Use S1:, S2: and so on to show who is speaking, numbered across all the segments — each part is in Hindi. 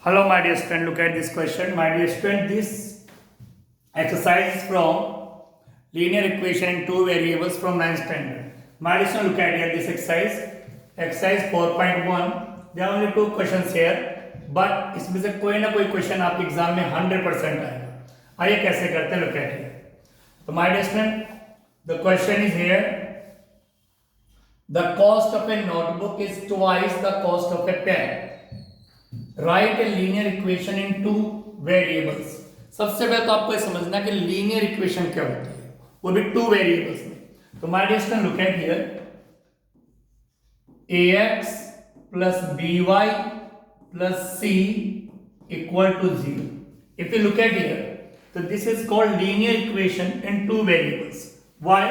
S1: Hello, my dear student. Look at this question. My dear student, this exercise is from linear equation in two variables from 9th standard. My dear student, look at here this exercise. Exercise 4.1. There are only two questions here, but इसमें से कोई ना कोई क्वेश्चन आपके एग्जाम में 100% आएगा. आइए कैसे करते हैं, look at here. तो my dear student, the question is here. The cost of a notebook is twice the cost of a pen. Right a linear equation in two variables. सबसे पहले तो आपको ये समझना कि लीनियर इक्वेशन क्या होती है, वो भी टू वेरिएबल्स में. तो my dear student, look at here. ax plus by plus c equal to 0. If you look at here, तो this is called linear equation in two variables. Why?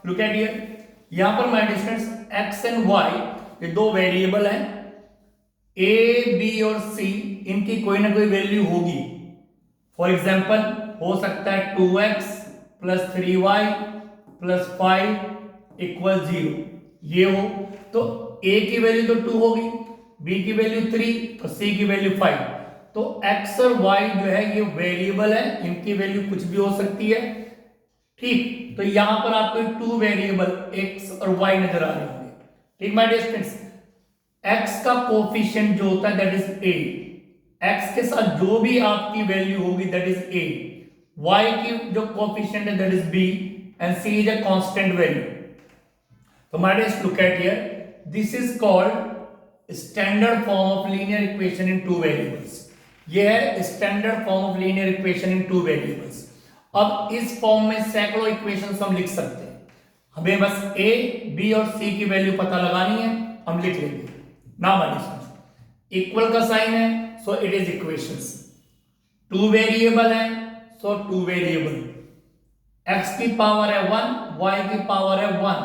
S1: Look at here. यहां पर my dear students x and y ये दो वेरिएबल हैं. a, b और c इनकी कोई ना कोई वैल्यू होगी. फॉर एग्जाम्पल हो सकता है 2x plus 3y plus 5 equal 0 ये हो. तो a की वैल्यू तो 2 होगी, b की वैल्यू 3 और c की वैल्यू 5. तो x और y जो है ये वेरिएबल है, इनकी वैल्यू कुछ भी हो सकती है. ठीक, तो यहां पर आपको टू वेरिएबल x और y नजर आ रहे होंगे. ठीक माय डियर स्टूडेंट्स, x का कोफिशिएंट जो होता है दैट इज a. x के साथ जो भी आपकी वैल्यू होगी दैट इज a. y की जो कोफिशिएंट है that is b and c is a constant value. तो my dear look at here, this is called standard form of linear equation in two variables. ये है standard form of linear equation in two variables. अब इस फॉर्म में सैकड़ों इक्वेशंस हम लिख सकते हैं. हमें बस a, b और c की वैल्यू पता लगानी है, हम लिख लेंगे. नाउ इक्वल का साइन है, so it is equations. Two variable है, सो टू वेरिएबल. x की पावर है 1, y की पावर है 1,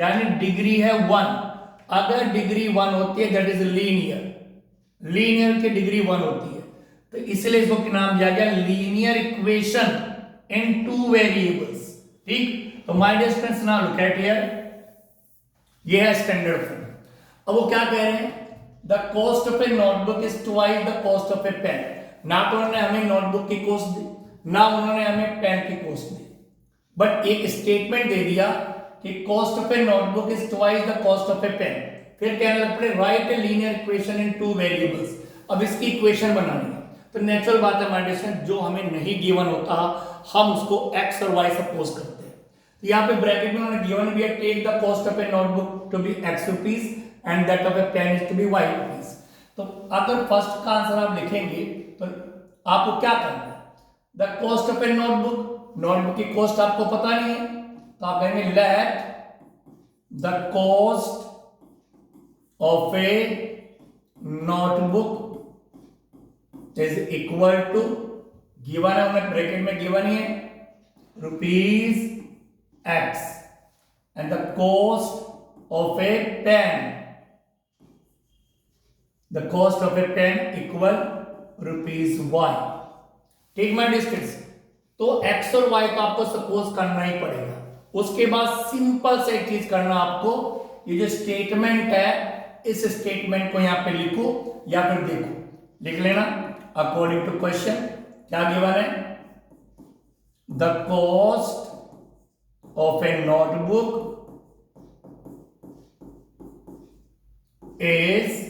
S1: यानी डिग्री है 1. अगर डिग्री 1 होती है दैट इज लीनियर. लीनियर की डिग्री 1 होती है, तो इसलिए इसको क्या नाम दिया गया, linear equation in two variables. ठीक, तो my dear students now look at here, ये है स्टैंडर्ड फॉर्म. अब वो क्या कह रहे हैं, the cost of a notebook is twice the cost of a pen. ना तो उन्होंने हमें नोटबुक की कॉस्ट दी, ना उन्होंने हमें पेन की कॉस्ट दी, बट एक स्टेटमेंट दे दिया कि cost of a notebook is twice the cost of a pen. फिर कहने लगे right a linear equation in two variables. अब इसकी इक्वेशन बनानी है, तो नेचुरल बात है माय डियर स्टूडेंट, जो हमें नहीं गिवन होता हम उसको x और y सपोज करते हैं. तो यहाँ पे ब्रैकेट में उन्होंने गिवन भी है, take the cost of a notebook to be x rupees and that of a pen is to be y rupees. तो अगर फर्स्ट का आंसर आप लिखेंगे तो आपको क्या करना है, the cost of a notebook. Notebook की कॉस्ट आपको पता नहीं है, तो आप कहेंगे let the cost of a notebook is equal to, given है उन्हें ब्रैकेट में गिवन ही है, rupees x and the cost of a pen, the cost of a pen equal rupees y. ठीक माय डिस्टेंस. तो x और y को आपको सपोज करना ही पड़ेगा. उसके बाद सिंपल से एक चीज करना आपको, ये जो स्टेटमेंट है इस स्टेटमेंट को यहां पे लिखो या फिर देखो, लिख लेना अकॉर्डिंग टू क्वेश्चन. क्या गिवन है, the cost of a notebook is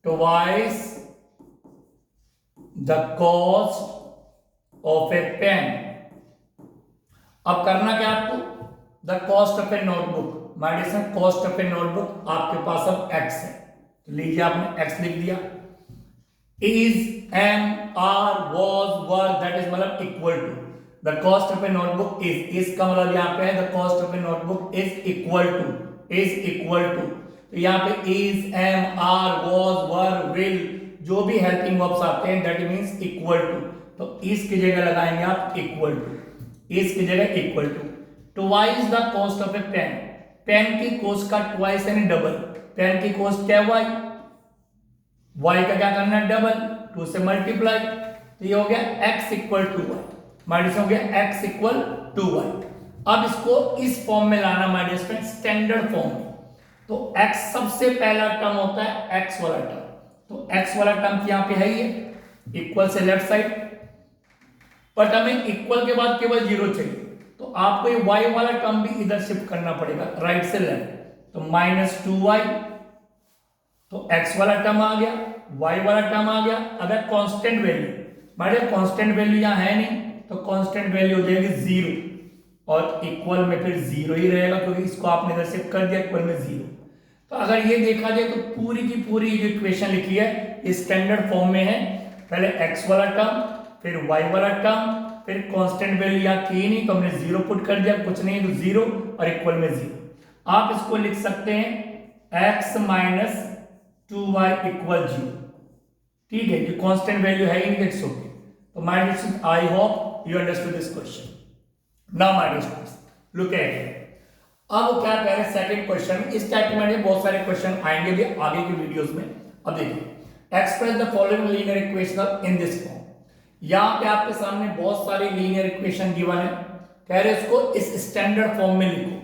S1: twice the cost of a pen. अब करना क्या आपको, the cost of a notebook. My dear cost of a notebook आपके पास अब x है, तो लीजिए आपने x लिख दिया. Is, am, are, was, were, that is मतलब equal to. The cost of a notebook is का मतलब यहां पे है the cost of a notebook is equal to, is equal to. तो यहाँ पे is, am, are, was, were, will जो भी हेल्पिंग वर्ब्स आते हैं दैट मींस इक्वल टू. तो इस की जगह लगाएंगे आप इक्वल टू, इस की जगह equal to. Twice the cost of a pen. Pen की कॉस्ट का ट्वाइस यानी डबल. पेन की कॉस्ट क्या y, y का क्या करना है डबल, 2 से मल्टीप्लाई. तो ये हो गया x equal to y. Minus हो गया x इक्वल टू y. अब इसको इस फॉर्म में लाना माय डियर स्टैंडर्ड फॉर्म में. तो x सबसे पहला टर्म होता है x वाला टर्म, तो x वाला टर्म यहाँ पे है ही है, इक्वल से लेफ्ट साइड, बट हमें इक्वल के बाद केवल 0 चाहिए, तो आपको ये y वाला टर्म भी इधर शिफ्ट करना पड़ेगा राइट से लेफ्ट, तो -2y, तो x वाला टर्म आ गया, y वाला टर्म आ गया। अगर कांस्टेंट वैल्यू, हमारे कांस्टेंट वैल्यू यहाँ है नहीं, तो कांस्टेंट वैल्यू हो जाएगी 0 और इक्वल में फिर 0 ही रहेगा, क्योंकि इसको आपने इधर शिफ्ट कर दिया, इक्वल में 0। तो अगर ये देखा जाए तो पूरी की पूरी जो इक्वेशन लिखी है ये स्टैंडर्ड फॉर्म में है, पहले x वाला टर्म, फिर y वाला टर्म, फिर कांस्टेंट वैल्यू यहाँ थी नहीं तो हमने 0 पुट कर दिया, कुछ नहीं तो 0 और इक्वल में 0। आप इसको लिख सकते हैं x माइनस 2y इक्वल 0, ठीक है, जो कांस्टेंट वैल्यू है ही नहीं, ओके। तो my dear students, I hope you understood this question. Now my dear students, look at it. अब क्या कह रहे हैं सेकंड क्वेश्चन, इस टाइप में बहुत सारे क्वेश्चन आएंगे भी आगे की वीडियोस में। अब देखिए, express the following linear equation in this form. यहां पे आपके सामने बहुत सारी लीनियर इक्वेशन गिवन है, कह रहे हैं इसको इस स्टैंडर्ड फॉर्म में लिखो।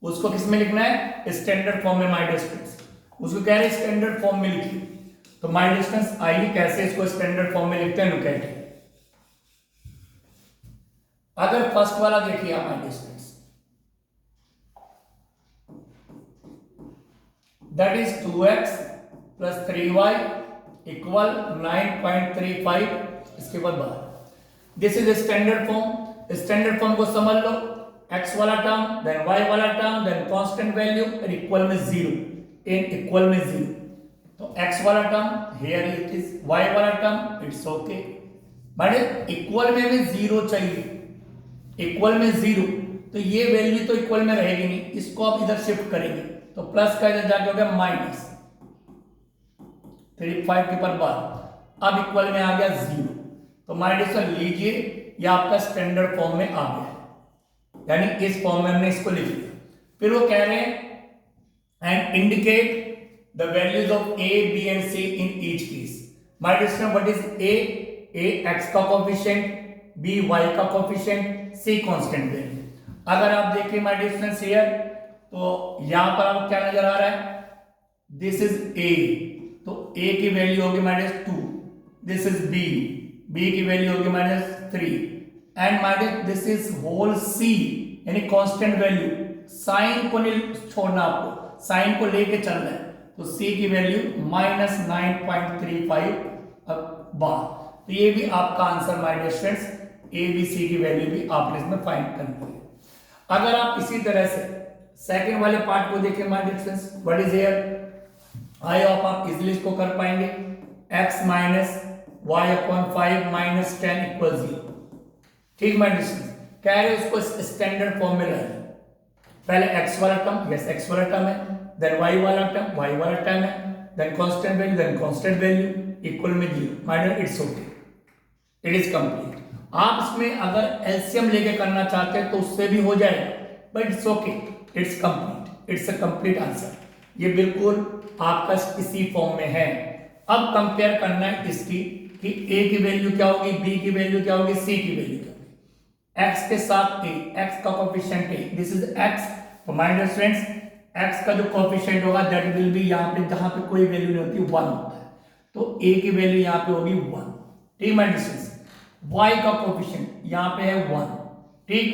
S1: उसको किस में लिखना है? स्टैंडर्ड फॉर्म में माय डियर स्टूडेंट्स, उसको कह रहे हैं स्टैंडर्ड फॉर्म में लिखिए। तो माय डियर स्टूडेंट्स, आइए कैसे इसको स्टैंडर्ड फॉर्म में लिखते हैं, लुक एट इट। अगर फर्स्ट वाला देखिए आप my dear students, that is 2x plus 3y equal 9.35, इसके बाद बाहर। This is standard form. Standard form को समझ लो, x वाला टर्म, देन y वाला टर्म, देन कांस्टेंट वैल्यू और इक्वल में 0, इन इक्वल में 0। तो x वाला term here it is, y वाला term it's okay, but equal में भी 0 चाहिए, इक्वल में 0, तो ये वैल्यू तो इक्वल में रहेगी नहीं, इसको आप इधर शिफ्ट करेंगे, तो प्लस का इधर जाके हो गया माइनस 35 के पर बाद, अब इक्वल में आ गया 0। तो माय डियर स्टूडेंट लीजिए, ये आपका स्टैंडर्ड फॉर्म में आ गया, यानी इस फॉर्म में हमने इसको लिख लिया। फिर वो कह रहे हैं and indicate the values of a, b and c in each case. My dear student, what is a x का कोएफिशिएंट, b y का कोएफिशिएंट, c कांस्टेंट वैल्यू। अगर आप देखिए माय डियर स्टूडेंट्स हियर, तो यहां पर आपको क्या नजर आ रहा है? दिस इज a, तो a की वैल्यू होगी -2, दिस इज b की वैल्यू होगी -3, and minus this is whole c, यानी कांस्टेंट वैल्यू। साइन को नहीं छोड़ना, आपको साइन को लेके चलना है, तो c की वैल्यू -9.35 बार। तो ये भी आपका answer my dear students, a b c की वैल्यू भी आपने इसमें फाइंड करनी है। अगर आप इसी तरह से सेकंड वाले पार्ट को देखें my dear students, what is here, I hope आप इजीली इसको कर पाएंगे। x minus y upon 5 minus 10 equal 0, ठीक माय डियर स्टूडेंट्स, कह रहे उसको स्टैंडर्ड फॉर्म में लाइए। पहले x वाला टर्म, यस x वाला टर्म है, देन y वाला टर्म, y वाला टर्म है, then constant value, then constant value equal में 0। My dear it's okay, it is complete. आप इसमें अगर एलसीएम लेके करना चाहते हैं तो उससे भी हो जाएगा, but it's okay, it's complete, it's a complete answer. ये बिल्कुल आपका इसी फॉर्म में है। अब कंपेयर करना है इसकी कि a की वैल्यू क्या होगी, b की वैल्यू क्या होगी, c की वैल्यू क्या होगी। x के साथ a, x का coefficient a, this is x। तो माय डियर स्टूडेंट्स, x का जो कोएफिशिएंट होगा दैट विल बी, यहाँ पे जहां पे कोई वैल्यू नहीं होती 1 होता है, तो a की वैल्यू यहाँ पे होगी 1, ठीक माय डियर स्टूडेंट्स। y का कोएफिशिएंट यहाँ पे है 1, ठीक,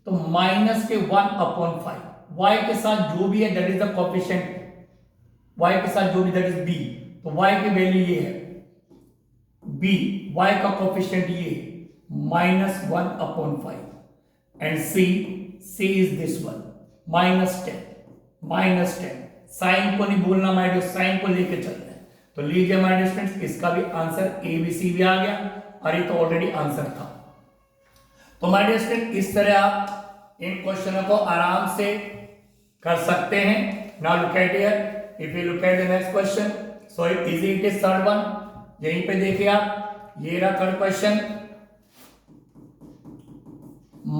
S1: तो माइनस के 1/5, y के साथ जो भी है that is the coefficient, y के साथ जो भी दैट इज b, तो y की वैल्यू ये है b, y का कोएफिशिएंट ये -1/5, and c is this one -10। Sign को नहीं भूलना माय डियर, साइन को लेके चलना है। तो लीजिए माय डियर स्टूडेंट्स, इसका भी आंसर a b c भी आ गया, और ये तो ऑलरेडी आंसर था। तो माय डियर स्टूडेंट, इस तरह आप इन क्वेश्चनों को आराम से कर सकते हैं। Now look at here, if you look at the next question, so easy it is third one. यहीं पे देखिए आप, ये रहा थर्ड क्वेश्चन,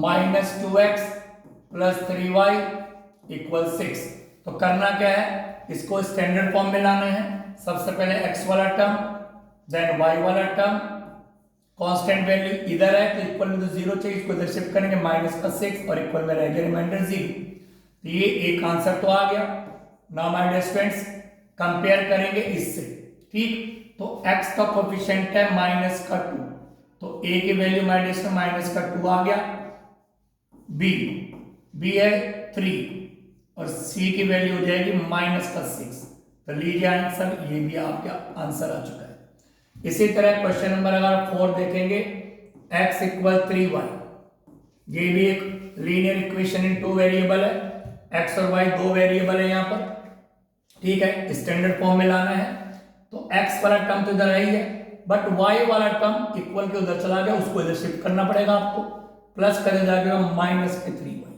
S1: -2x + 3y = 6। तो करना क्या है, इसको स्टैंडर्ड फॉर्म में लाना है। सबसे पहले x वाला टर्म, देन y वाला टर्म, कांस्टेंट वैल्यू इधर है तो इक्वल में तो 0 चाहिए, इसको इधर शिफ्ट करेंगे -6 और इक्वल में रहेगा रिमाइंडर 0। तो ये एक आंसर तो आ गया। Now my dear students, compare करेंगे इससे। ठीक, तो x का कोफिशिएंट है माइनस का 2, तो a की वैल्यू माइनस में माइनस का 2 आ गया। b है 3 और c की वैल्यू हो जाएगी माइनस का 6। तो लीजिए आंसर, ये भी आपका आंसर आ चुका है। इसी तरह क्वेश्चन नंबर अगर 4 देखेंगे, x इक्वल 3y, ये भी एक लीनियर इक्वेशन इन 2 वेरिएबल है, x और y 2 वेरिएबल है यहाँ पर, ठीक है, स्टैंडर्ड फॉर्म में लाना है। तो x वाला टर्म तो इधर है ही है, बट y वाला टर्म इक्वल के उधर चला गया, उसको इधर शिफ्ट करना पड़ेगा आपको, प्लस करे जाएगा माइनस के 3y,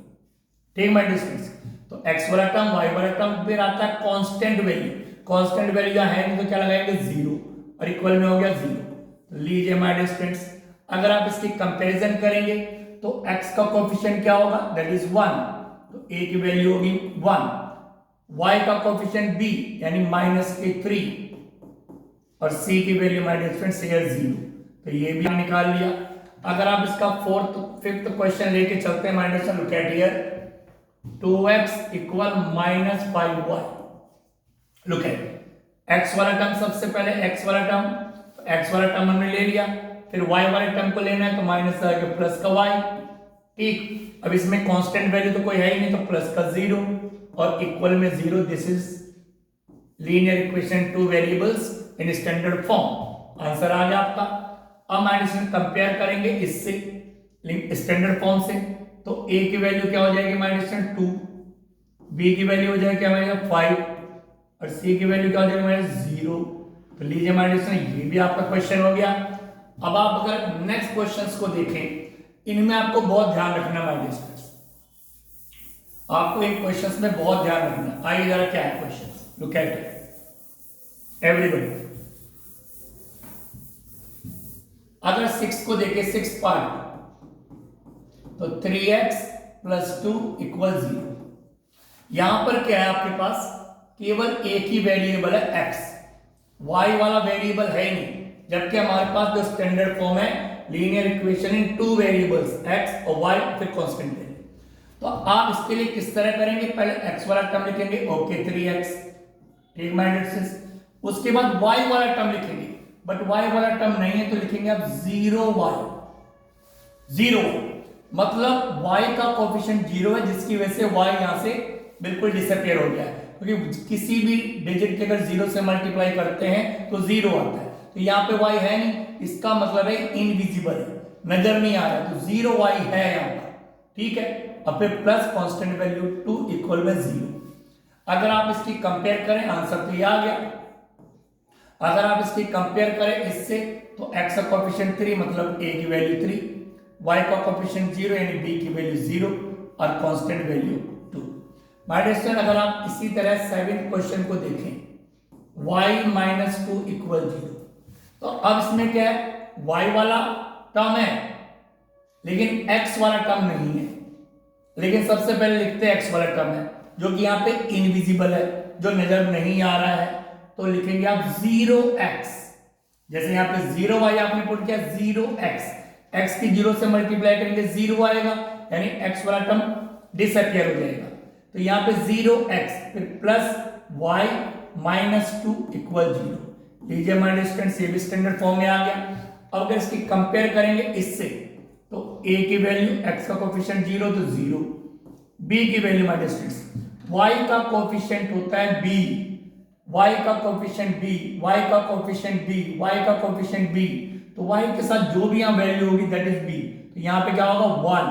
S1: ठीक माय डिस्टेंस। तो x वाला टर्म y वाला टर्म फिर आता है कांस्टेंट वैल्यू, कांस्टेंट वैल्यू यहाँ है नहीं तो क्या लगाएंगे 0 और इक्वल में हो गया 0। तो लीजिए माय डिस्टेंस, अगर आप इसकी कंपैरिजन करेंगे तो x का कोफिशिएंट क्या होगा, दैट इज 1, तो a की वैल्यू होगी 1, y का कोफिशिएंट b यानी माइनस के 3 और c की वैल्यू माय डिस्टेंस है 0, तो ये भी निकाल लिया। अगर आप इसका 4th 5th क्वेश्चन लेके चलते हैं my distance, look at here, 2x equal minus 5y, look at x वाला टर्म, सबसे पहले x वाला टर्म, तो x वाला टर्म हमने ले लिया, फिर y वाले टर्म को लेना है तो माइनस आएगा प्लस का y, ठीक। अब इसमें कांस्टेंट वैल्यू तो कोई है ही नहीं, तो प्लस का 0 और इक्वल में 0, this is linear equation 2 variables in standard form, answer आ गया आपका। अब माइनस कंपेयर करेंगे इससे स्टैंडर्ड फॉर्म से, तो a की वैल्यू क्या हो जाएगी माइनस 2, b की वैल्यू हो जाएगी क्या माइनस 5 और c की वैल्यू क्या हो जाएगी माइनस 0। तो लीजिए माइनस, ये भी आपका क्वेश्चन हो गया। अब आप अगर नेक्स्ट क्वेश्चंस को देखें, इनमें आपको बहुत ध्यान रखना माइनस, आपको एक क्वेश्चंस में बहुत ध्यान रखना। आइए जरा क्या है questions, look at it everybody. अगर 6 को देखें, 6 पार्ट, तो 3x प्लस 2 इक्वल 0। यहां पर क्या है आपके पास, केवल एक ही वेरिएबल है x, y वाला वेरिएबल है नहीं, जबकि हमारे पास जो स्टैंडर्ड फॉर्म है लीनियर इक्वेशन इन 2 वेरिएबल्स x और y फिर कांस्टेंट वैल्यू। तो आप इसके लिए किस तरह करेंगे, पहले x वाला टर्म लिखेंगे, ओके 3x, ठीक माइनस सिक्स, उसके बाद y वाला टर्म लिखेंगे, बट y वाला टर्म नहीं है तो लिखेंगे आप 0y, 0 मतलब y का कोफिशिएंट 0 है, जिसकी वजह से y यहां से बिल्कुल डिसअपीयर हो गया है, क्योंकि किसी भी डिजिट के अगर 0 से मल्टीप्लाई करते हैं तो 0 आता है, तो यहाँ पे y है नहीं, इसका मतलब है इनविजिबल है, नजर नहीं आ रहा, तो 0y है यहाँ पर, ठीक है। अब फिर प्लस कांस्टेंट वैल्यू 2 इक्वल में 0। अगर आप इसकी कंपेयर करें, आंसर तो ये आ गया। अगर आप इसकी कंपेयर करें इससे, तो x का कोफिशिएंट 3 मतलब a की वैल्यू 3, y का कोफिशिएंट 0 यानी b की वैल्यू 0 और constant value 2। My dear student, अगर आप इसी तरह 7th क्वेश्चन को देखें, y माइनस 2 इक्वल 0, तो अब इसमें क्या है, y वाला टर्म है लेकिन x वाला टर्म नहीं है, लेकिन सबसे पहले लिखते हैं x वाला टर्म है जो कि यहाँ पे इनविजिबल है, जो नजर नहीं आ रहा है, तो लिखेंगे आप 0x, जैसे यहाँ पे 0y आपने पुट किया, 0x, x की 0 से मल्टीप्लाई करेंगे 0 आएगा, यानी x वाला टर्म डिसअपीयर हो जाएगा, तो यहाँ पे 0x फिर प्लस y माइनस 2 इक्वल 0। लीजिए माय डिस्टेंस, ये भी स्टैंडर्ड फॉर्म में आ गया। अब अगर इसकी कंपेयर करेंगे इससे, तो a की वैल्यू x का कोफिशिएंट 0 तो 0, b की वैल्यू माय डिस्टेंस, y का कोफिशिएंट होता है b, y का कोफिशिएंट b, y का कोफिशिएंट b, y का कोफिशिएंट b, तो y के साथ जो भी यहां वैल्यू होगी दैट इज b, तो यहां पे क्या होगा 1,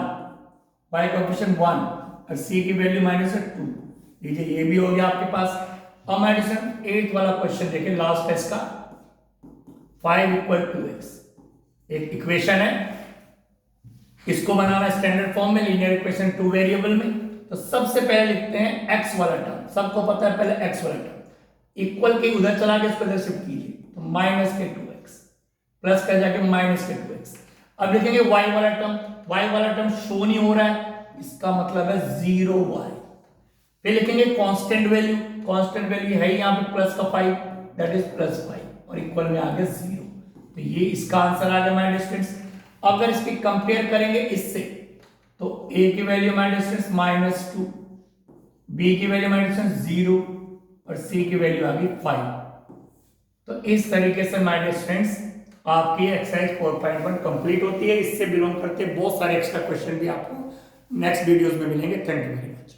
S1: y कोफिशिएंट 1 और c की वैल्यू -2। लीजिए ये भी हो गया आपके पास। अब माय डिस्टेंस 8th वाला क्वेश्चन देखिए, लास्ट है इसका, 5 इक्वल 2x, एक इक्वेशन है, इसको बनाना स्टैंडर्ड फॉर्म में लीनियर इक्वेशन 2 वेरिएबल में। तो सबसे पहले लिखते हैं x वाला टर्म, सबको पता है पहले x वाला टर्म, इक्वल के उधर चला के इसको इधर शिफ्ट कीजिए, तो माइनस के 2x प्लस कर जाके माइनस के 2x। अब लिखेंगे y वाला टर्म, y वाला टर्म शो नहीं हो रहा है, इसका मतलब है 0y। फिर लिखेंगे कांस्टेंट वैल्यू, कांस्टेंट वैल्यू है यहाँ पे प्लस का 5, दैट इज प्लस 5 और इक्वल में आ गया 0, तो ये इसका आंसर आ गया माय डिस्टेंस। अगर इसकी कंपेयर करेंगे इससे, तो a की वैल्यू माय डिस्टेंस -2, b की वैल्यू माय डिस्टेंस 0 और c की वैल्यू आ गई 5। तो इस तरीके से माय डियर स्टूडेंट्स आपकी एक्सरसाइज 4.1 कंप्लीट होती है। इससे बिलोंग करते बहुत सारे एक्स्ट्रा क्वेश्चन भी आपको नेक्स्ट वीडियोस में मिलेंगे। Thank you very much.